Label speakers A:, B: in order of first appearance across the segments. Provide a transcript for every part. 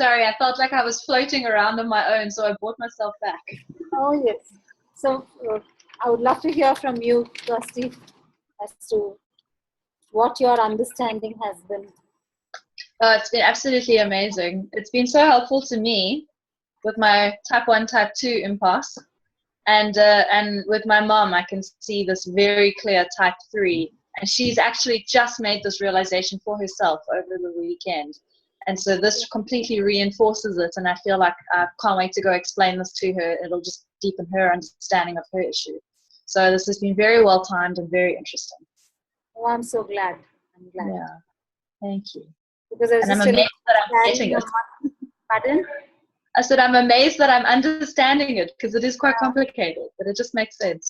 A: Sorry, I felt like I was floating around on my own, so I brought myself back.
B: Oh, yes. So I would love to hear from you, Kirsty, as to what your understanding has been.
A: It's been absolutely amazing. It's been so helpful to me with my type 1, type 2 impasse. And with my mom, I can see this very clear type 3. And she's actually just made this realization for herself over the weekend. And so this completely reinforces it. And I feel like I can't wait to go explain this to her. It'll just deepen her understanding of her issue. So this has been very well timed and very interesting.
B: Oh, I'm so glad. I'm glad.
A: Yeah. Thank you.
B: Because I was
A: and I'm amazed that I'm getting it.
B: Pardon?
A: I said I'm amazed that I'm understanding it, because it is quite complicated, but it just makes sense.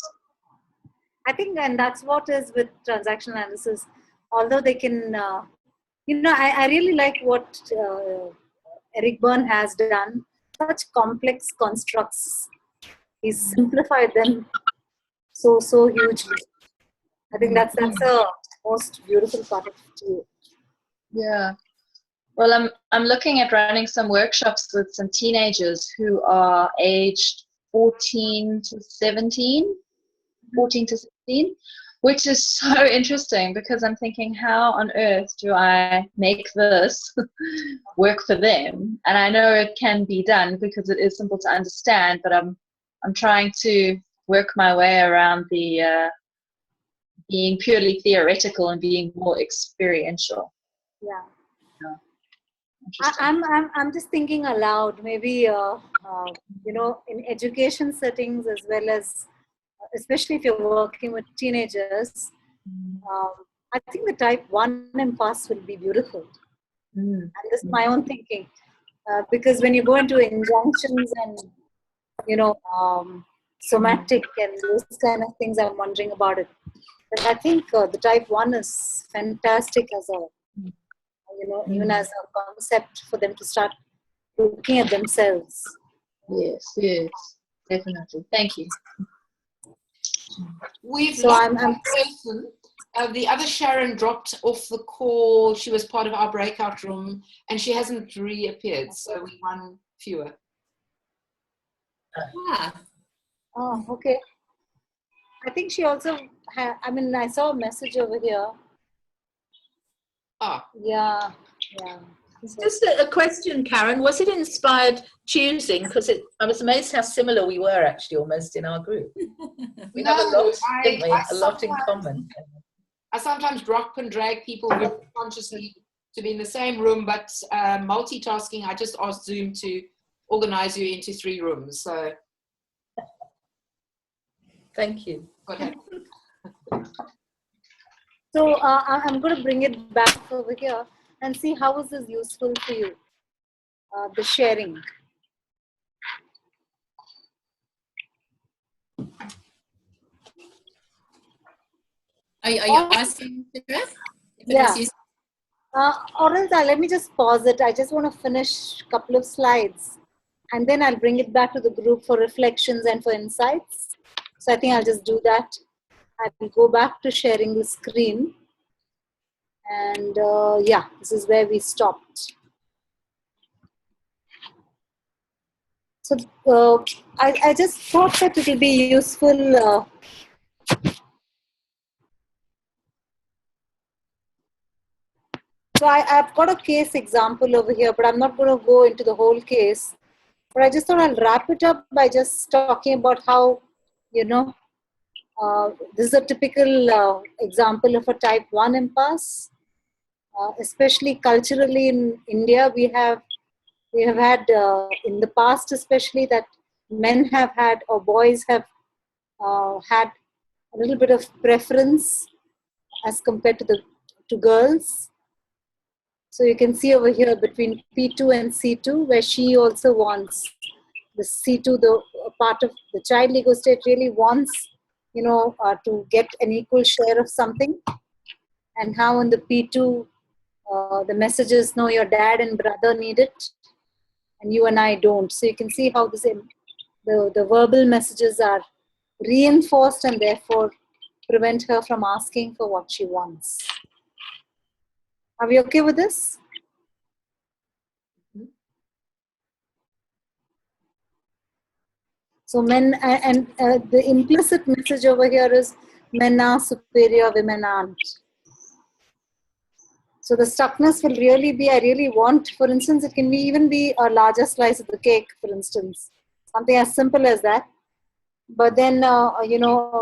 B: I think, and that's what is with transactional analysis. Although they can, I really like what Eric Berne has done. Such complex constructs, he's simplified them so hugely. I think that's the most beautiful part of it.
A: Yeah. Well, I'm looking at running some workshops with some teenagers who are aged 14 to 16, which is so interesting, because I'm thinking, how on earth do I make this work for them? And I know it can be done because it is simple to understand, but I'm trying to work my way around the being purely theoretical and being more experiential.
B: Yeah. I'm just thinking aloud. Maybe in education settings, as well as especially if you're working with teenagers, I think the type 1 impasse will be beautiful. And this is my own thinking, because when you go into injunctions and somatic and those kind of things, I'm wondering about it. But I think the type 1 is fantastic as a even as a concept for them to start looking at themselves.
A: Yes, definitely. Thank you.
C: We've lost one person. The other Sharon dropped off the call. She was part of our breakout room, and she hasn't reappeared, so we won fewer.
B: Oh, okay. I think she also had, I saw a message over here. Yeah.
D: Just a question, Karen. Was it inspired choosing? Because I was amazed how similar we were actually almost in our group. We have a lot, don't we? A lot in common.
C: I sometimes drop and drag people very consciously to be in the same room, but multitasking, I just asked Zoom to organize you into 3 rooms. So
D: thank you.
C: Go ahead.
B: So I'm going to bring it back over here and see how is this useful for you, the sharing.
E: Are you asking, Chitra?
B: Yeah. Or else let me just pause it. I just want to finish a couple of slides, and then I'll bring it back to the group for reflections and for insights. So I think I'll just do that. I will go back to sharing the screen. And this is where we stopped. So I just thought that it will be useful. So I've got a case example over here, but I'm not going to go into the whole case. But I just thought I'll wrap it up by just talking about how, this is a typical example of a type 1 impasse. Especially culturally in India, we have had in the past, especially, that men have had, or boys have had a little bit of preference as compared to girls. So you can see over here between P2 and C2, where she also wants the C2, the part of the child ego state really wants, to get an equal share of something. And how in the P2, the messages, no, your dad and brother need it, and you and I don't. So you can see how the verbal messages are reinforced and therefore prevent her from asking for what she wants. Are we okay with this? So men, and the implicit message over here is men are superior, women aren't. So the stuckness will really be, I really want, for instance, it can even be a larger slice of the cake, for instance. Something as simple as that. But then,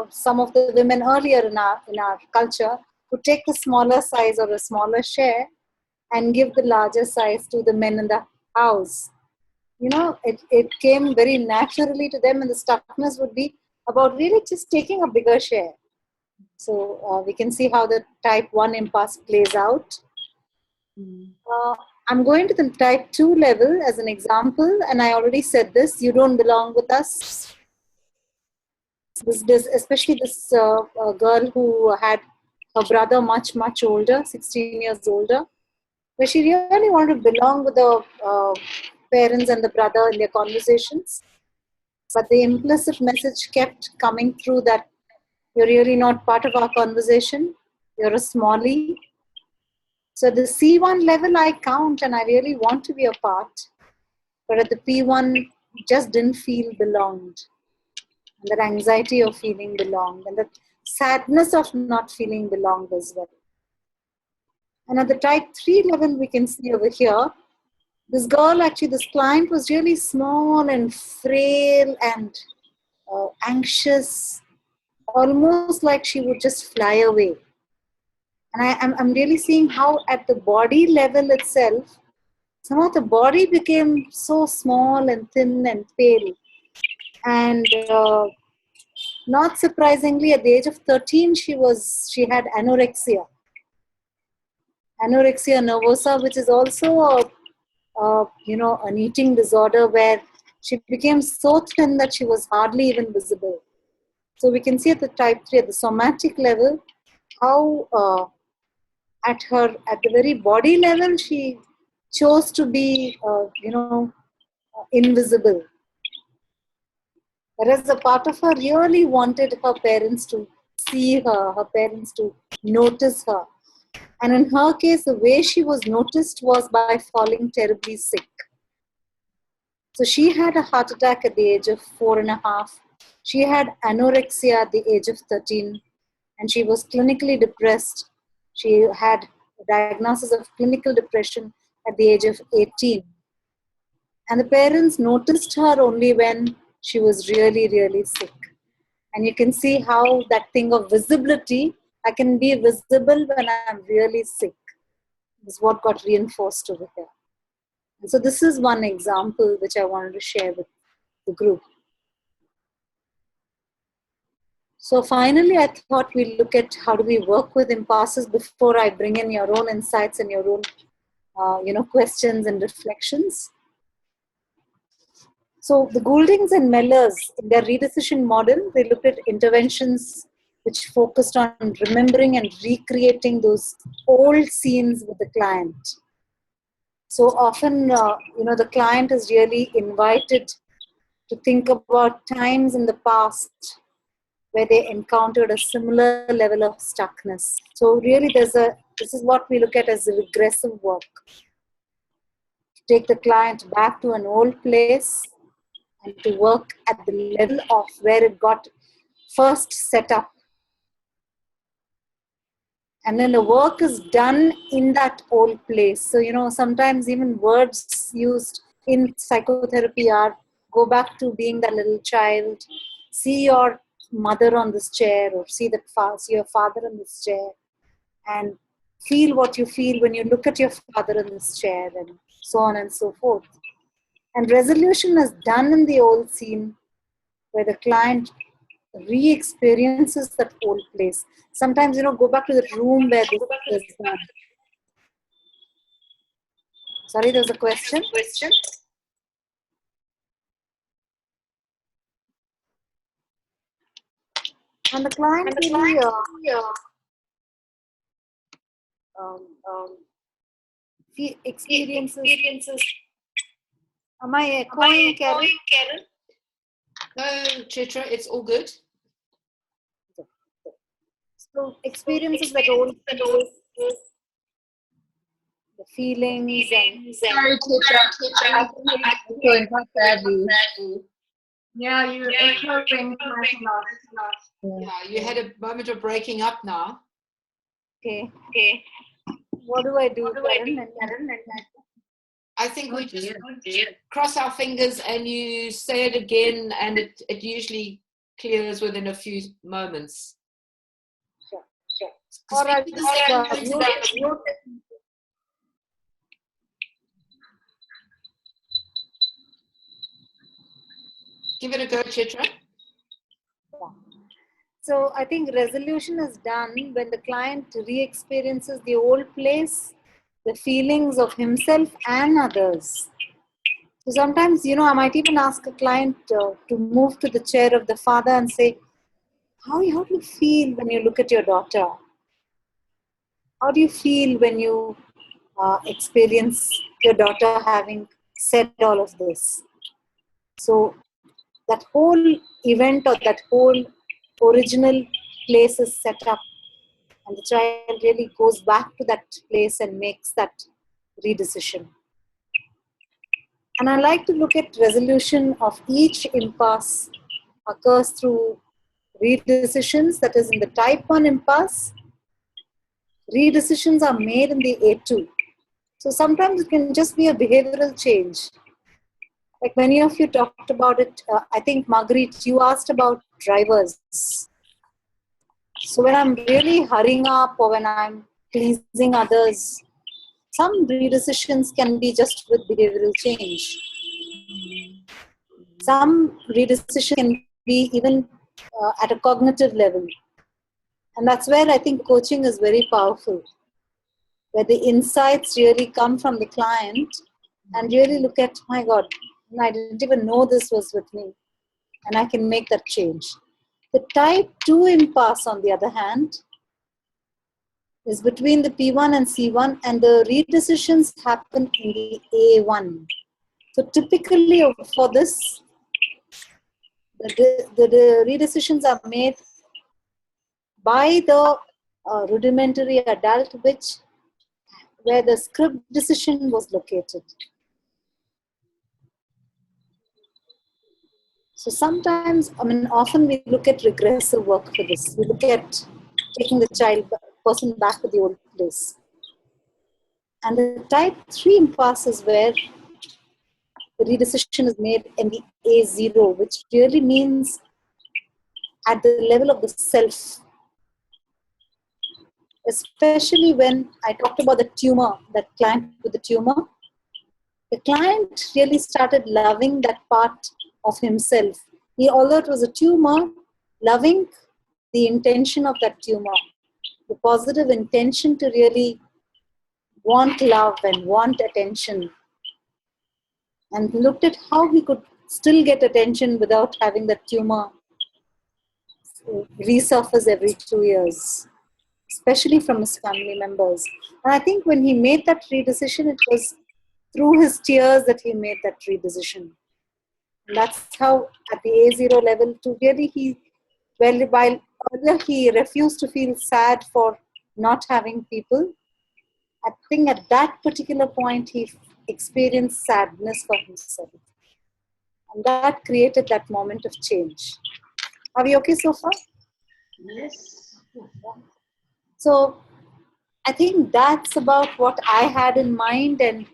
B: some of the women earlier in our culture would take the smaller size or a smaller share and give the larger size to the men in the house. It came very naturally to them, and the stuckness would be about really just taking a bigger share. So we can see how the type 1 impasse plays out. I'm going to the type 2 level as an example, and I already said this, you don't belong with us. Especially this girl who had her brother much, much older, 16 years older, where she really wanted to belong with the parents and the brother in their conversations. But the implicit message kept coming through that you're really not part of our conversation, you're a smallie. So the C1 level I count and I really want to be a part, but at the P1 just didn't feel belonged. And that anxiety of feeling belonged, and that sadness of not feeling belonged as well. And at the type 3 level, we can see over here, this girl, actually, this client was really small and frail and anxious, almost like she would just fly away. And I'm really seeing how at the body level itself, somehow the body became so small and thin and pale. And not surprisingly, at the age of 13, she had anorexia. Anorexia nervosa, which is also an eating disorder where she became so thin that she was hardly even visible. So we can see at the type 3, at the somatic level, how at the very body level, she chose to be, invisible. Whereas a part of her really wanted her parents to see her parents to notice her. And in her case, the way she was noticed was by falling terribly sick. So she had a heart attack at the age of 4.5. She had anorexia at the age of 13, and she was clinically depressed. She had a diagnosis of clinical depression at the age of 18. And the parents noticed her only when she was really, really sick. And you can see how that thing of visibility, I can be visible when I'm really sick, is what got reinforced over here. And so this is one example which I wanted to share with the group. So finally, I thought we'll look at how do we work with impasses before I bring in your own insights and your own questions and reflections. So the Gouldings and Mellors, in their redecision model, they looked at interventions which focused on remembering and recreating those old scenes with the client. So often, the client is really invited to think about times in the past where they encountered a similar level of stuckness. So really this is what we look at as regressive work. Take the client back to an old place and to work at the level of where it got first set up. And then the work is done in that old place. So, sometimes even words used in psychotherapy are, go back to being that little child, see your mother on this chair, or see your father on this chair, and feel what you feel when you look at your father in this chair, and so on and so forth. And resolution is done in the old scene where the client re-experiences that old place. Sometimes, go back to the room where this is done. Sorry, there's a question. And the client really experiences. Am I echoing, Karen?
C: No, Chitra, it's all good.
B: So experiences that old the feelings and
A: Sorry, Chitra. I'm echoing quite badly.
F: Yeah, you're echoing quite a lot.
C: Yeah, you had a moment of breaking up now.
B: Okay. What do I do, Karen?
C: I think we just cross our fingers and you say it again, and it usually clears within a few moments.
B: Sure. All right.
C: Give it a go, Chitra.
B: So I think resolution is done when the client re-experiences the old place, the feelings of himself and others. So sometimes, I might even ask a client to move to the chair of the father and say, how do you feel when you look at your daughter? How do you feel when you experience your daughter having said all of this? So that whole event or that whole original place is set up, and the child really goes back to that place and makes that redecision. And I like to look at resolution of each impasse occurs through redecisions, that is in the type 1 impasse. Redecisions are made in the A2. So sometimes it can just be a behavioral change. Like many of you talked about it, I think Marguerite, you asked about drivers. So when I'm really hurrying up or when I'm pleasing others, some redecisions can be just with behavioral change. Some redecision can be even at a cognitive level. And that's where I think coaching is very powerful, where the insights really come from the client and really look at, my God, I didn't even know this was with me, and I can make that change. The type 2 impasse, on the other hand, is between the P1 and C1, and the redecisions happen in the A1. So typically for this, the redecisions are made by the rudimentary adult, where the script decision was located. So sometimes, often we look at regressive work for this. We look at taking the person back to the old place. And the type 3 impasse is where the redecision is made in the A0, which really means at the level of the self. Especially when I talked about the tumor, that client with the tumor, the client really started loving that part of himself. Although it was a tumor, loving the intention of that tumor, the positive intention to really want love and want attention, and looked at how he could still get attention without having that tumor resurface every 2 years, especially from his family members. And I think when he made that redecision, it was through his tears that he made that redecision. And that's how at the A0 level, to really while earlier he refused to feel sad for not having people, I think at that particular point he experienced sadness for himself. And that created that moment of change. Are we okay so far?
F: Yes.
B: So I think that's about what I had in mind, and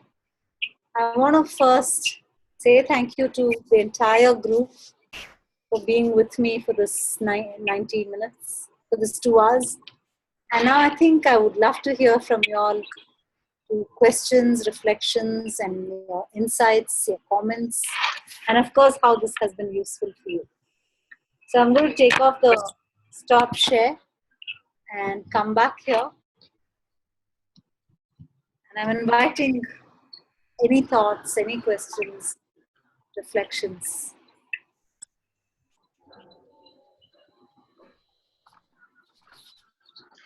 B: I want to first say thank you to the entire group for being with me for this 90 minutes, for this 2 hours. And now I think I would love to hear from you all, questions, reflections, and your insights, your comments, and of course how this has been useful for you. So I'm going to take off the stop share and come back here. And I'm inviting any thoughts, any questions, reflections.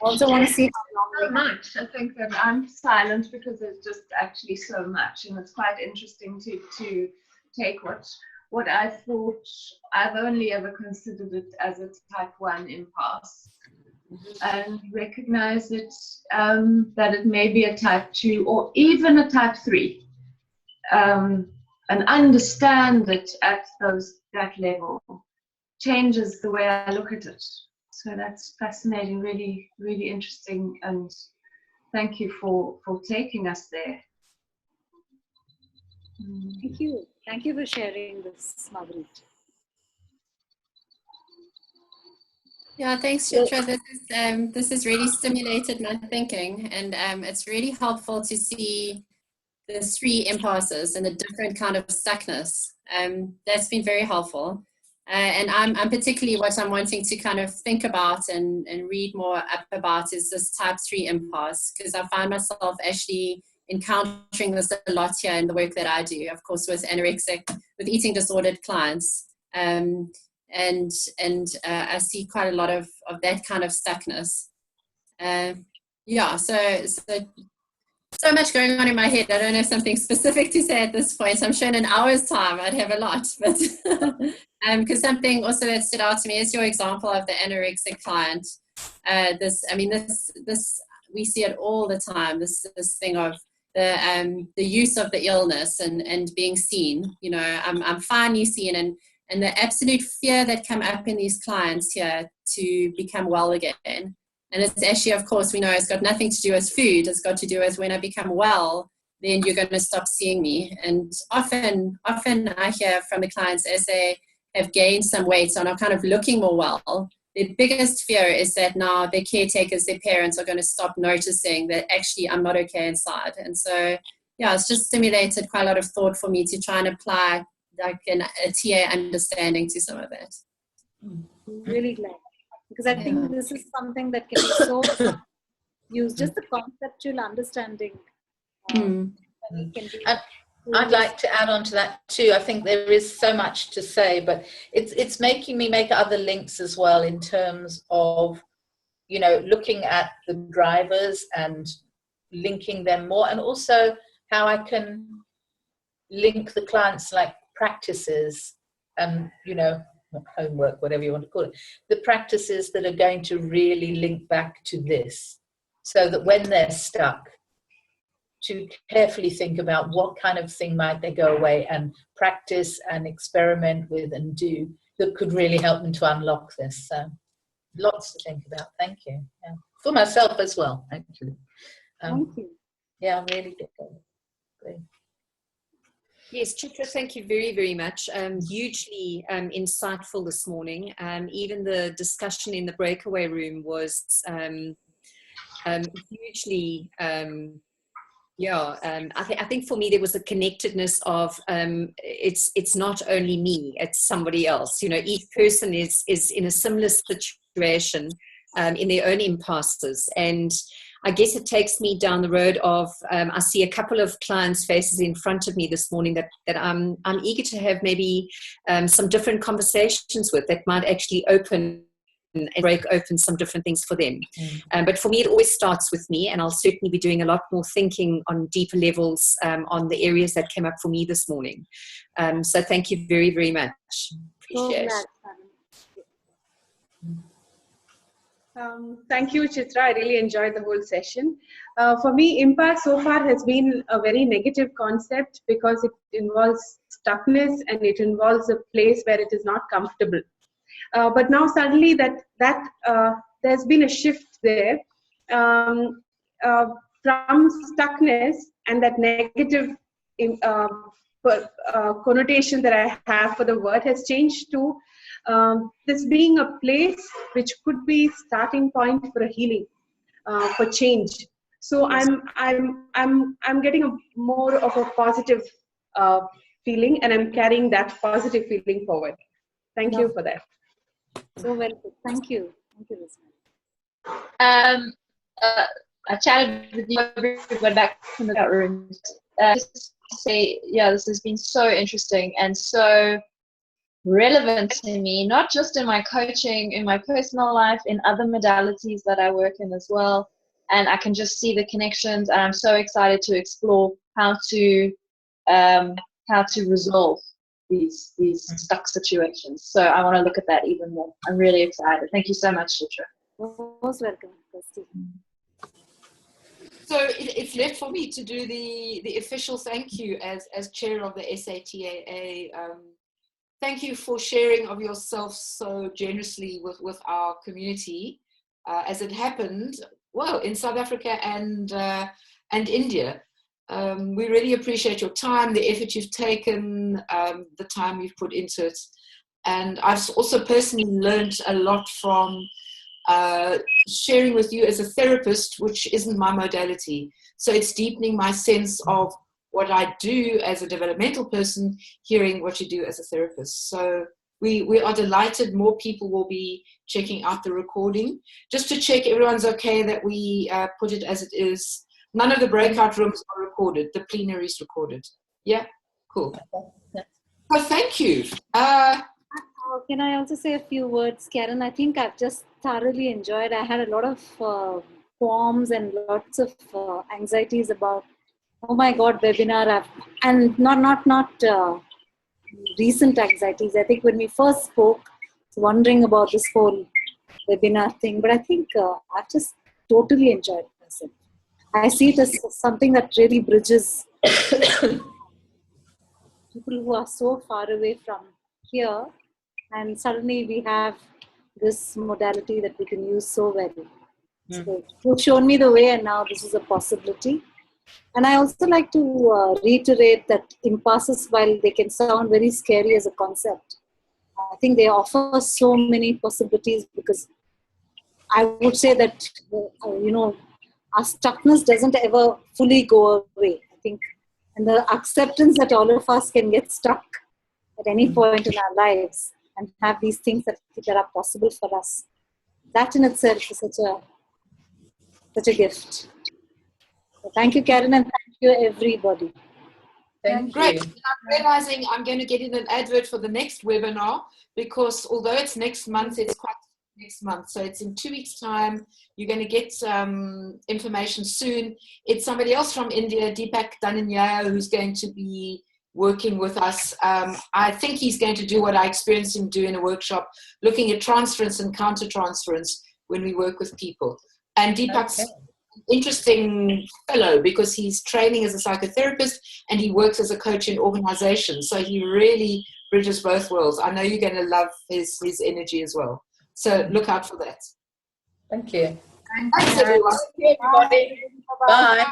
B: Also want to see how
F: So much. I think that I'm silent because there's just actually so much, and it's quite interesting to take what I thought. I've only ever considered it as a type 1 impasse, and recognize it that it may be a type 2 or even a type 3. understand it at that level changes the way I look at it. So that's fascinating, really, really interesting, and thank you for taking us there.
B: Thank you. Thank you for sharing this, Margaret.
E: Yeah, thanks, Chitra. This has really stimulated my thinking, and it's really helpful to see the 3 impasses and the different kind of stuckness. That's been very helpful. And I'm particularly what I'm wanting to kind of think about and read more up about is this type 3 impasse, because I find myself actually encountering this a lot here in the work that I do, of course, with anorexic, with eating disordered clients. And I see quite a lot of that kind of stuckness. Yeah, so much going on in my head. I don't have something specific to say at this point. I'm sure in an hour's time I'd have a lot, but because something also that stood out to me is your example of the anorexic client. This we see it all the time. This thing of the use of the illness and being seen. You know, I'm finally seen, and the absolute fear that come up in these clients here to become well again. And it's actually, of course, we know it's got nothing to do with food. It's got to do with when I become well, then you're going to stop seeing me. And often I hear from the clients as they have gained some weight and are kind of looking more well, the biggest fear is that now their caretakers, their parents are going to stop noticing that actually I'm not okay inside. And so, yeah, it's just stimulated quite a lot of thought for me to try and apply like a TA understanding to some of that.
B: Really glad. Because I think this is something that can be so used, just the conceptual understanding.
D: I'd like to add on to that too. I think there is so much to say, but it's making me make other links as well in terms of, you know, looking at the drivers and linking them more, and also how I can link the clients like practices and, you know, homework, whatever you want to call it, the practices that are going to really link back to this, so that when they're stuck, to carefully think about what kind of thing might they go away and practice and experiment with and do that could really help them to unlock this. So lots to think about. Thank you. Yeah. For myself as well, actually.
B: Thank you.
D: Yeah, I'm really good. Great.
G: Yes, Chitra, thank you very, very much. Hugely insightful this morning. Even the discussion in the breakaway room was hugely, I think for me there was a connectedness of it's not only me, it's somebody else. You know, each person is in a similar situation in their own impasses, and I guess it takes me down the road of I see a couple of clients' faces in front of me this morning that I'm eager to have maybe some different conversations with that might actually open and break open some different things for them. But for me, it always starts with me, and I'll certainly be doing a lot more thinking on deeper levels on the areas that came up for me this morning. So thank you very, very much. Appreciate it.
H: Thank you, Chitra. I really enjoyed the whole session. For me, impasse so far has been a very negative concept because it involves stuckness and it involves a place where it is not comfortable. But now suddenly there's been a shift there from stuckness and that negative connotation that I have for the word has changed to this being a place which could be starting point for a healing, for change. So I'm getting more of a positive feeling, and I'm carrying that positive feeling forward. Thank you for that.
B: So well put. Thank you. Thank you, Liz.
A: I chatted with you, everyone back from the chat room. Just to say, yeah, this has been so interesting and so relevant to me, not just in my coaching, in my personal life, in other modalities that I work in as well. And I can just see the connections, and I'm so excited to explore how to resolve these stuck situations. So I want to look at that even more. I'm really excited. Thank you so much, Chitra.
B: Most welcome, Christy.
C: So it's left for me to do the official thank you as chair of the SATAA. Thank you for sharing of yourself so generously with our community. As it happened, well, in South Africa and India. We really appreciate your time, the effort you've taken, the time you've put into it. And I've also personally learned a lot from sharing with you as a therapist, which isn't my modality. So it's deepening my sense of what I do as a developmental person, hearing what you do as a therapist. So we are delighted more people will be checking out the recording. Just to check everyone's okay that we put it as it is. None of the breakout rooms are recorded. The plenary is recorded. Yeah, cool. Well, thank you.
B: Can I also say a few words, Karen? I think I've just thoroughly enjoyed. I had a lot of qualms and lots of anxieties about, oh my God, webinar, and not recent anxieties. I think when we first spoke, I was wondering about this whole webinar thing, but I think I've just totally enjoyed it. I see it as something that really bridges people who are so far away from here, and suddenly we have this modality that we can use so well. So you've shown me the way, and now this is a possibility. And I also like to reiterate that impasses, while they can sound very scary as a concept, I think they offer so many possibilities, because I would say that, our stuckness doesn't ever fully go away. I think, and the acceptance that all of us can get stuck at any point in our lives and have these things that are possible for us. That in itself is such a gift. So thank you, Karen, and thank you, everybody.
D: Thank
C: Great.
D: you.
C: I'm realizing I'm going to get in an advert for the next webinar, because although it's next month, it's quite next month. So it's in 2 weeks' time. You're going to get information soon. It's somebody else from India, Deepak Dhananya, who's going to be working with us. I think he's going to do what I experienced him do in a workshop, looking at transference and counter-transference when we work with people. And Deepak's interesting fellow, because he's training as a psychotherapist and he works as a coach in organizations. So he really bridges both worlds. I know you're going to love his energy as well. So look out for that.
D: Thank you.
C: Thanks, everyone.
D: Thank you, everybody. Bye.